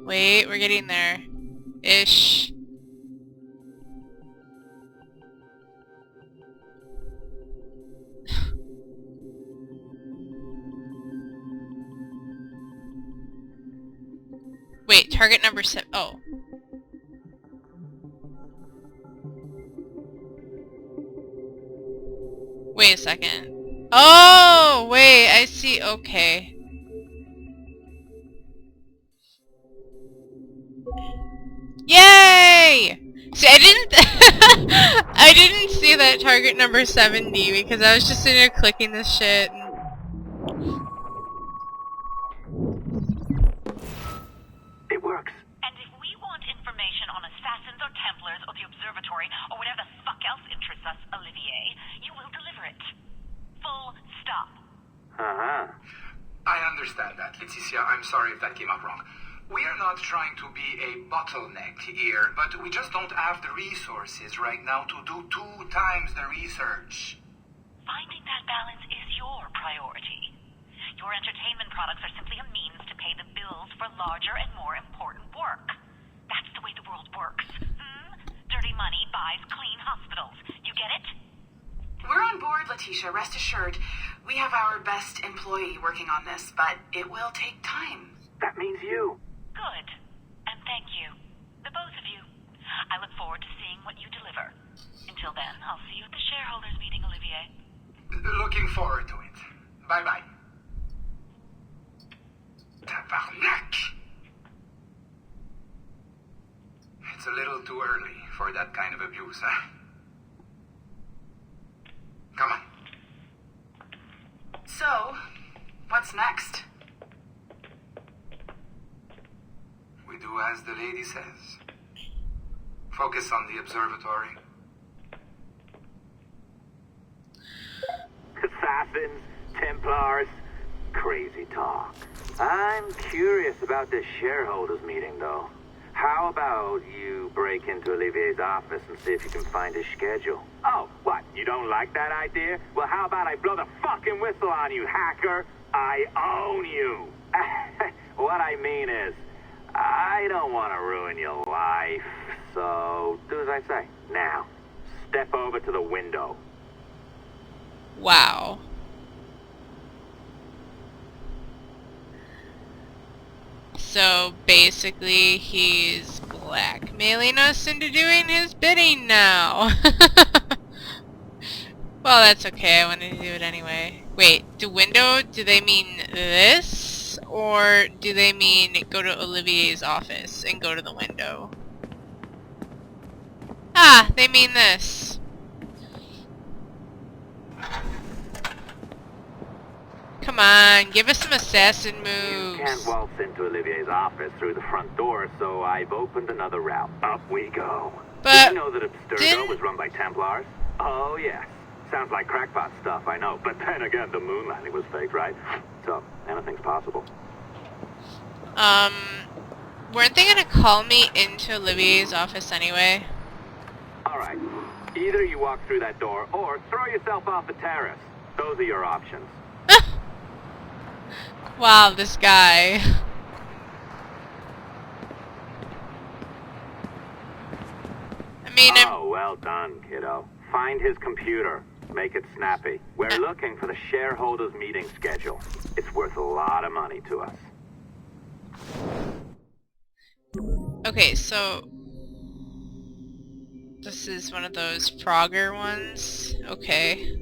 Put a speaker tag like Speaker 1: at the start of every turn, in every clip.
Speaker 1: Wait, we're getting there. Ish. Wait, target number 7. Oh. Wait a second. Oh, wait, I see. Okay. Yay! See, I didn't I didn't see that target number 70 because I was just sitting there clicking this shit.
Speaker 2: It works.
Speaker 3: And if we want information on assassins or Templars or the observatory or whatever the fuck else interests us, Olivier, you will deliver it. Full stop.
Speaker 2: Uh-huh.
Speaker 4: I understand that, Leticia. I'm sorry if that came out wrong. We are not trying to be a bottleneck here, but we just don't have the resources right now to do 2 times the research.
Speaker 3: Finding that balance is your priority. Your entertainment products are simply a means to pay the bills for larger and more important work. That's the way the world works. Dirty money buys clean hospitals. You get it?
Speaker 5: We're on board, Leticia, rest assured. We have our best employee working on this, but it will take time.
Speaker 2: That means you.
Speaker 3: Good. And thank you. The both of you. I look forward to seeing what you deliver. Until then, I'll see you at the shareholders meeting, Olivier.
Speaker 4: Looking forward to it. Bye-bye. Tabarnak! It's a little too early for that kind of abuse, huh? Come on.
Speaker 5: So, what's next?
Speaker 4: We do as the lady says. Focus on the observatory.
Speaker 2: Assassins, Templars, crazy talk. I'm curious about this shareholders meeting, though. How about you break into Olivier's office and see if you can find his schedule? Oh, what? You don't like that idea? Well, how about I blow the fucking whistle on you, hacker? I own you. What I mean is, I don't want to ruin your life, so do as I say. Now, step over to the window.
Speaker 1: Wow. So basically he's blackmailing us into doing his bidding now. Well, that's okay, I wanted to do it anyway. Wait, do window, do they mean this? Or do they mean go to Olivier's office and go to the window? Ah, they mean this. Come on, give us some assassin moves.
Speaker 2: You can't waltz into Olivier's office through the front door, so I've opened another route. Up we go.
Speaker 1: But
Speaker 2: did you know that Abstergo was run by Templars? Oh, yes. Sounds like crackpot stuff, I know. But then again, the moon landing was fake, right? So, anything's possible.
Speaker 1: Weren't they gonna call me into Olivier's office anyway?
Speaker 2: Alright. Either you walk through that door, or throw yourself off the terrace. Those are your options.
Speaker 1: Wow, this guy. I mean,
Speaker 2: Oh, well done, kiddo. Find his computer. Make it snappy. We're looking for the shareholders meeting schedule. It's worth a lot of money to us.
Speaker 1: Okay, so this is one of those Frogger ones. Okay.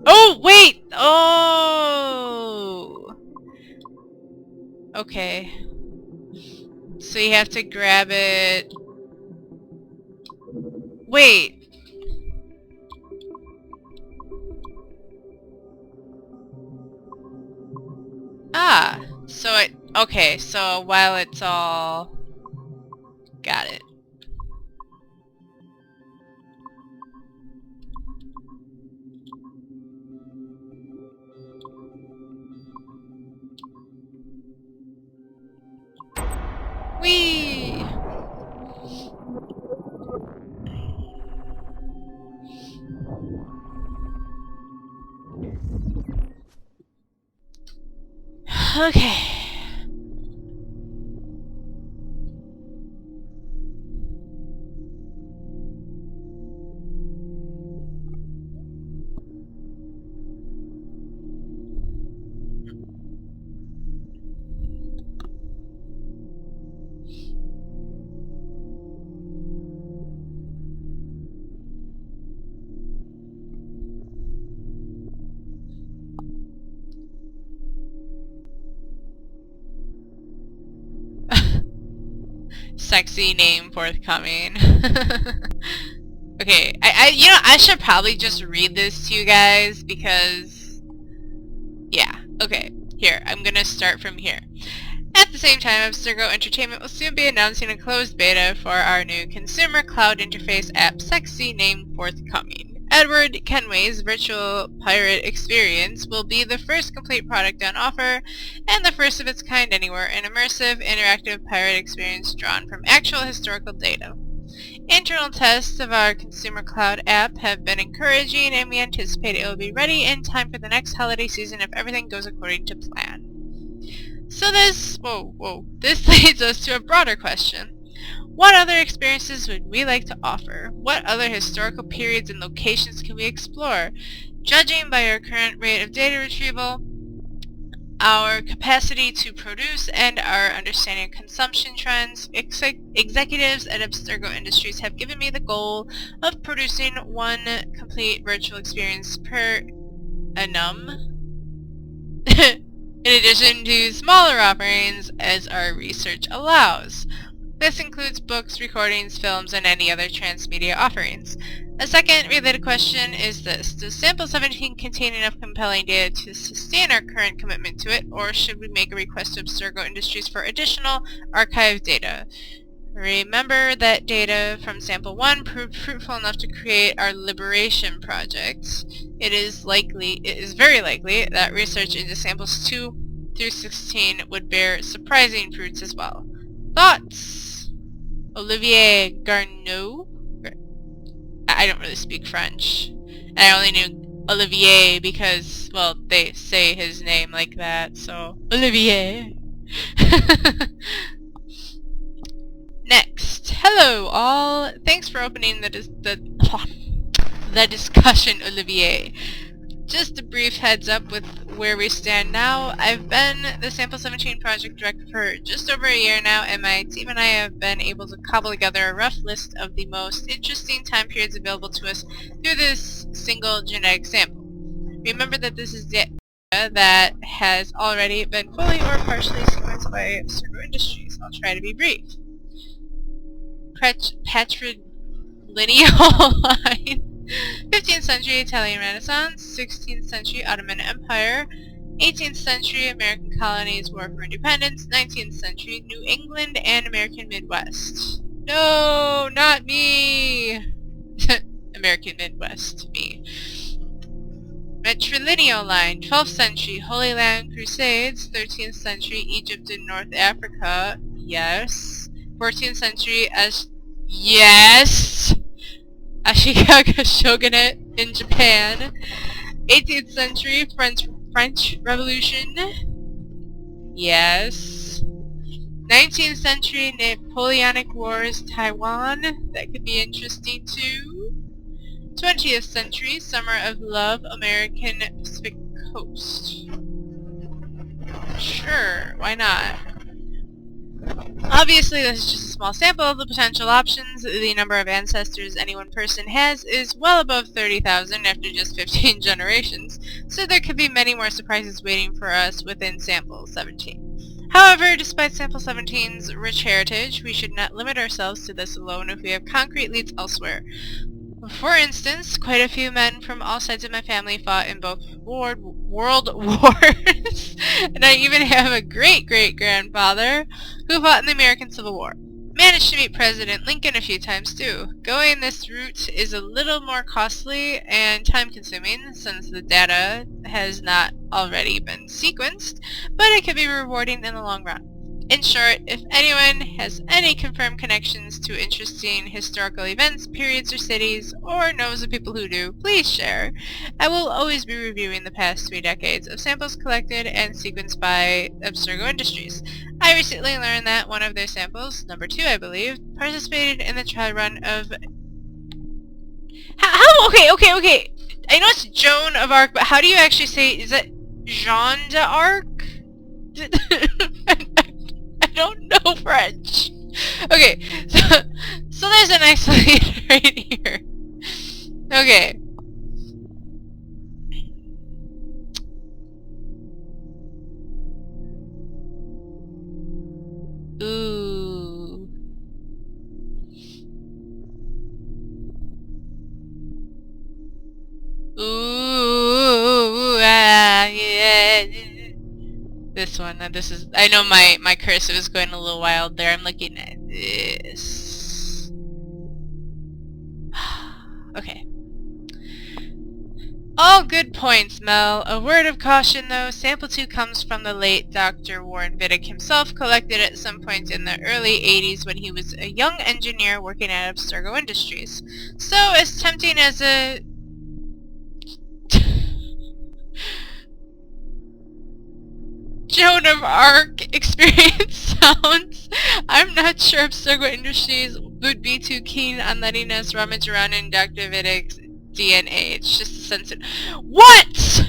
Speaker 1: Oh, wait! Oh! Okay. So you have to grab it. Wait! Ah! So it... Okay, so while it's all... Got it. Whee! Okay. Sexy name forthcoming. Okay, I should probably just read this to you guys because, yeah, okay, here, I'm gonna start from here. At the same time, Abstergo Entertainment will soon be announcing a closed beta for our new consumer cloud interface app, Sexy name forthcoming. Edward Kenway's virtual pirate experience will be the first complete product on offer, and the first of its kind anywhere, an immersive, interactive pirate experience drawn from actual historical data. Internal tests of our consumer cloud app have been encouraging, and we anticipate it will be ready in time for the next holiday season if everything goes according to plan. So this leads us to a broader question. What other experiences would we like to offer? What other historical periods and locations can we explore? Judging by our current rate of data retrieval, our capacity to produce, and our understanding of consumption trends, executives at Abstergo Industries have given me the goal of producing one complete virtual experience per annum, in addition to smaller offerings as our research allows. This includes books, recordings, films, and any other transmedia offerings. A second related question is this. Does Sample 17 contain enough compelling data to sustain our current commitment to it, or should we make a request to Abstergo Industries for additional archive data? Remember that data from Sample 1 proved fruitful enough to create our Liberation project. It is very likely that research into Samples 2 through 16 would bear surprising fruits as well. Thoughts? Olivier Garneau? I don't really speak French. And I only knew Olivier because, well, they say his name like that, so Olivier. Next. Hello all. Thanks for opening the discussion, Olivier. Just a brief heads up with where we stand now. I've been the Sample 17 project director for just over a year now, and my team and I have been able to cobble together a rough list of the most interesting time periods available to us through this single genetic sample. Remember that this is data that has already been fully or partially sequenced by Abstergo Industries. I'll try to be brief. Patrilineal line. 15th century Italian Renaissance, 16th century Ottoman Empire, 18th century American colonies war for independence, 19th century New England and American Midwest. No, not me! American Midwest, me. Matrilineal line, 12th century Holy Land Crusades, 13th century Egypt and North Africa, yes. 14th century yes! Ashikaga Shogunate in Japan, 18th century French Revolution, yes, 19th century Napoleonic Wars Taiwan, that could be interesting too, 20th century Summer of Love American Pacific Coast, sure, why not? Obviously, this is just a small sample of the potential options. The number of ancestors any one person has is well above 30,000 after just 15 generations, so there could be many more surprises waiting for us within Sample 17. However, despite Sample 17's rich heritage, we should not limit ourselves to this alone if we have concrete leads elsewhere. For instance, quite a few men from all sides of my family fought in both world wars, and I even have a great-great-grandfather who fought in the American Civil War. Managed to meet President Lincoln a few times too. Going this route is a little more costly and time-consuming since the data has not already been sequenced, but it can be rewarding in the long run. In short, if anyone has any confirmed connections to interesting historical events, periods, or cities, or knows of people who do, please share. I will always be reviewing the past 3 decades of samples collected and sequenced by Abstergo Industries. I recently learned that one of their samples, number 2 I believe, participated in the trial run of... How? Okay. I know it's Joan of Arc, but how do you actually say, is that Jeanne d'Arc? I don't know French. Okay, so there's an nice lead right here. Okay. Ooh. Ooh, yeah. This one, this is, I know my cursor is going a little wild there. I'm looking at this. Okay. All good points, Mel. A word of caution though, sample 2 comes from the late Dr. Warren Vidic himself, collected at some point in the early 80s when he was a young engineer working at Abstergo Industries. So, as tempting as a... Joan of Arc experience sounds, I'm not sure Abstergo Industries would be too keen on letting us rummage around in Dr. Vidic's DNA. It's just a sensitive... What?!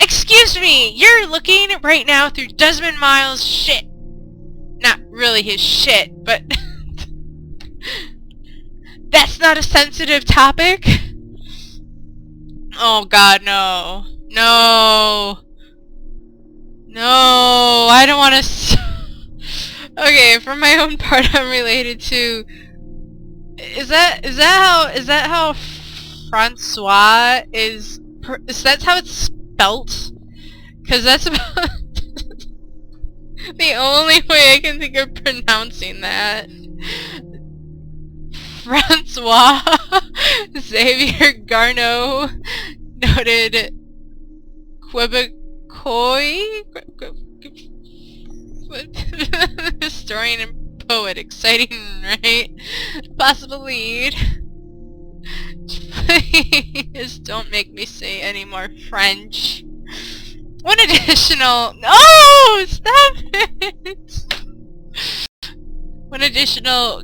Speaker 1: Excuse me! You're looking right now through Desmond Miles' shit! Not really his shit, but... That's not a sensitive topic? Oh god, no. No! No, I don't want to. Okay, for my own part, I'm related to. Is that how Francois is? Is that how it's spelt? Because that's about the only way I can think of pronouncing that. Francois Xavier Garneau, noted Quebec. Historian and poet. Exciting, right? Possible lead. Please don't make me say any more French. One additional... No! Stop it! One additional...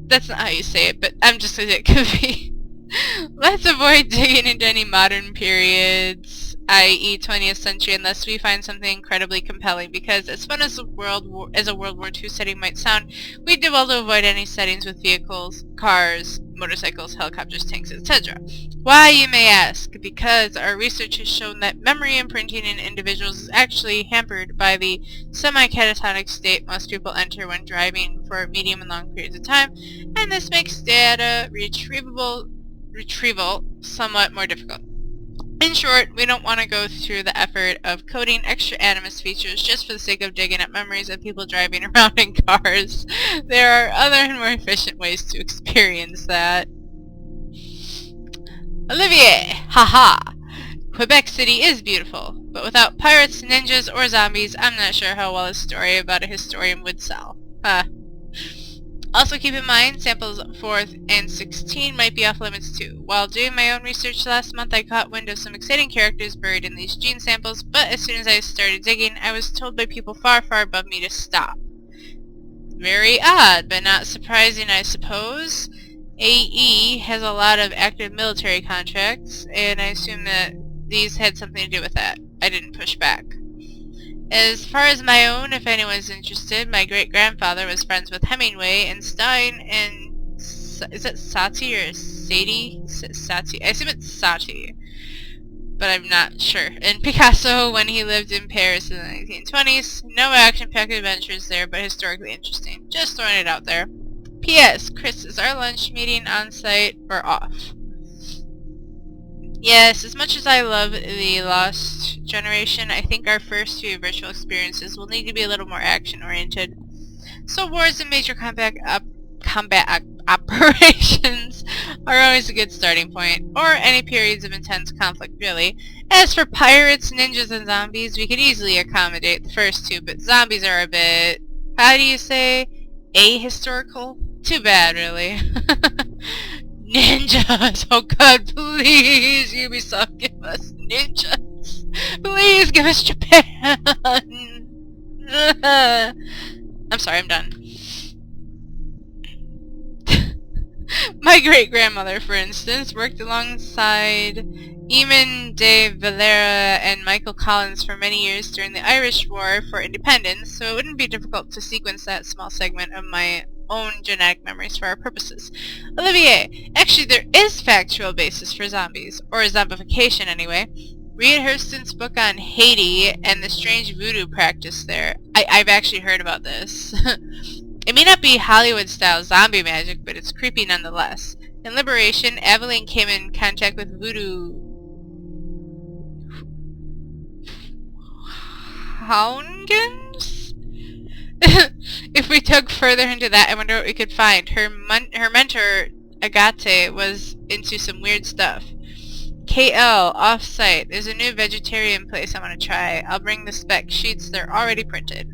Speaker 1: That's not how you say it, but I'm just gonna say it. Let's avoid digging into any modern periods, i.e. 20th century, unless we find something incredibly compelling, because as fun as a World War II setting might sound, we do well to avoid any settings with vehicles, cars, motorcycles, helicopters, tanks, etc. Why, you may ask? Because our research has shown that memory imprinting in individuals is actually hampered by the semi-catatonic state most people enter when driving for medium and long periods of time, and this makes data retrieval somewhat more difficult. In short, we don't want to go through the effort of coding extra animus features just for the sake of digging up memories of people driving around in cars. There are other and more efficient ways to experience that. Olivier! Haha! Quebec City is beautiful, but without pirates, ninjas, or zombies, I'm not sure how well a story about a historian would sell. Also keep in mind, samples 4 and 16 might be off limits too. While doing my own research last month, I caught wind of some exciting characters buried in these gene samples, but as soon as I started digging, I was told by people far, far above me to stop. Very odd, but not surprising, I suppose. AE has a lot of active military contracts, and I assume that these had something to do with that. I didn't push back. As far as my own, if anyone's interested, my great-grandfather was friends with Hemingway and Stein and... is it Satie or Sadie? Satie. I assume it's Satie, but I'm not sure. And Picasso when he lived in Paris in the 1920s. No action-packed adventures there, but historically interesting. Just throwing it out there. P.S. Chris, is our lunch meeting on-site or off? Yes, as much as I love the Lost Generation, I think our first few virtual experiences will need to be a little more action-oriented. So wars and major combat operations are always a good starting point, or any periods of intense conflict really, As for pirates, ninjas, and zombies, we could easily accommodate the first two, but zombies are a bit, how do you say, ahistorical? Too bad, really. Ninjas! Oh god, please, Ubisoft, give us ninjas! Please give us Japan! I'm sorry, I'm done. My great-grandmother, for instance, worked alongside Eamon de Valera and Michael Collins for many years during the Irish War for Independence, so it wouldn't be difficult to sequence that small segment of my own genetic memories for our purposes. Olivier, actually there is factual basis for zombies, or zombification anyway. Read Hurston's book on Haiti and the strange voodoo practice there. I've actually heard about this. It may not be Hollywood-style zombie magic, but it's creepy nonetheless. In Liberation, Aveline came in contact with voodoo houndins? If we dug further into that, I wonder what we could find. Her mentor, Agate, was into some weird stuff. KL, off-site. There's a new vegetarian place I want to try. I'll bring the spec sheets. They're already printed.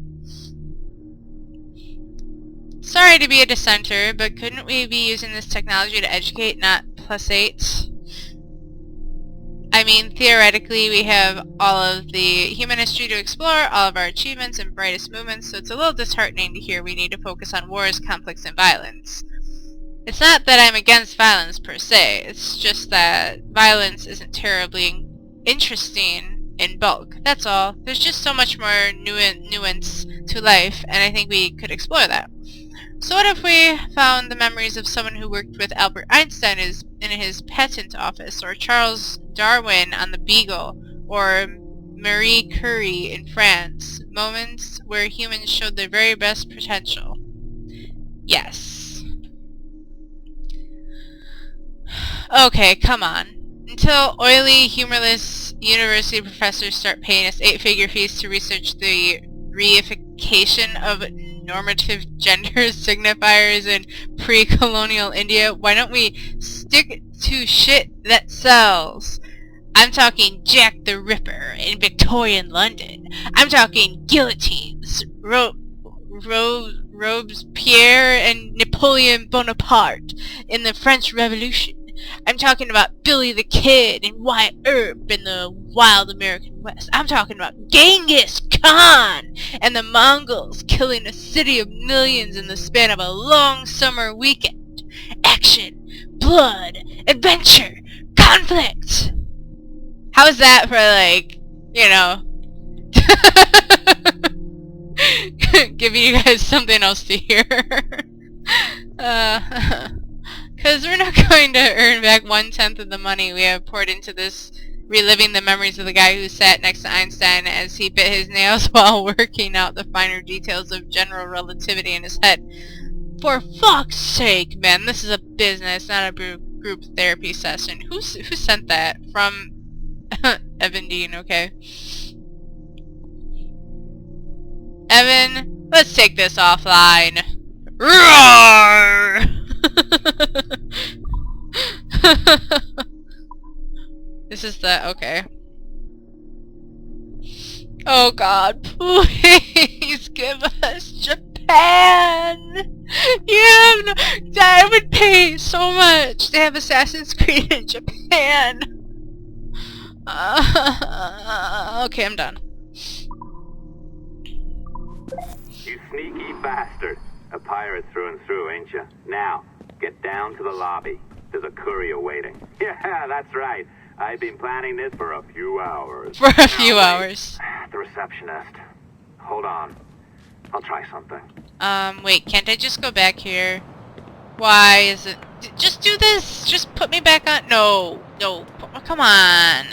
Speaker 1: Sorry to be a dissenter, but couldn't we be using this technology to educate, not +8? I mean, theoretically, we have all of the human history to explore, all of our achievements and brightest movements, so it's a little disheartening to hear we need to focus on wars, conflicts, and violence. It's not that I'm against violence per se, it's just that violence isn't terribly interesting in bulk. That's all. There's just so much more nuance to life, and I think we could explore that. So what if we found the memories of someone who worked with Albert Einstein in his patent office, or Charles Darwin on the Beagle, or Marie Curie in France? Moments where humans showed their very best potential. Yes. Okay, come on. Until oily, humorless university professors start paying us 8-figure fees to research the reification of normative gender signifiers in pre-colonial India, why don't we stick to shit that sells? I'm talking Jack the Ripper in Victorian London. I'm talking guillotines, Robespierre and Napoleon Bonaparte in the French Revolution. I'm talking about Billy the Kid and Wyatt Earp in the wild American West. I'm talking about Genghis Khan and the Mongols killing a city of millions in the span of a long summer weekend. Action, blood, adventure, conflict. How's that for, like, you know, giving you guys something else to hear? Because we're not going to earn back 1/10 of the money we have poured into this, reliving the memories of the guy who sat next to Einstein as he bit his nails while working out the finer details of general relativity in his head. For fuck's sake, man, this is a business, not a group therapy session. Who sent that? From Evan Dean, okay. Evan, let's take this offline. Roar! This is the, okay. Oh god, please give us Japan! You have no, I would pay so much to have Assassin's Creed in Japan. Okay, I'm done.
Speaker 2: You sneaky bastard. A pirate through and through, ain't you? Now, get down to the lobby. There's a courier waiting. Yeah, that's right. I've been planning this for a few hours.
Speaker 1: For a few hours.
Speaker 2: The receptionist. Hold on. I'll try something.
Speaker 1: Wait, can't I just go back here? Why is it... Just do this! Just put me back on... No. No. Oh, come on.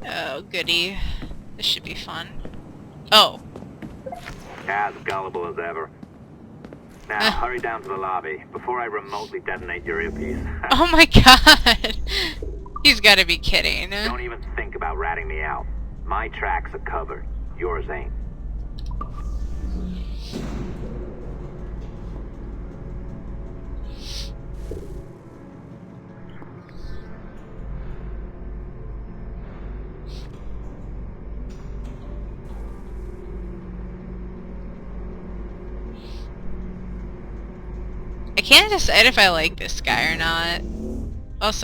Speaker 1: Oh, goody. This should be fun. Oh.
Speaker 2: As gullible as ever. Now, hurry down to the lobby before I remotely detonate your earpiece.
Speaker 1: Oh my god! He's gotta be kidding.
Speaker 2: Don't even think about ratting me out. My tracks are covered. Yours ain't.
Speaker 1: I can't decide if I like this guy or not.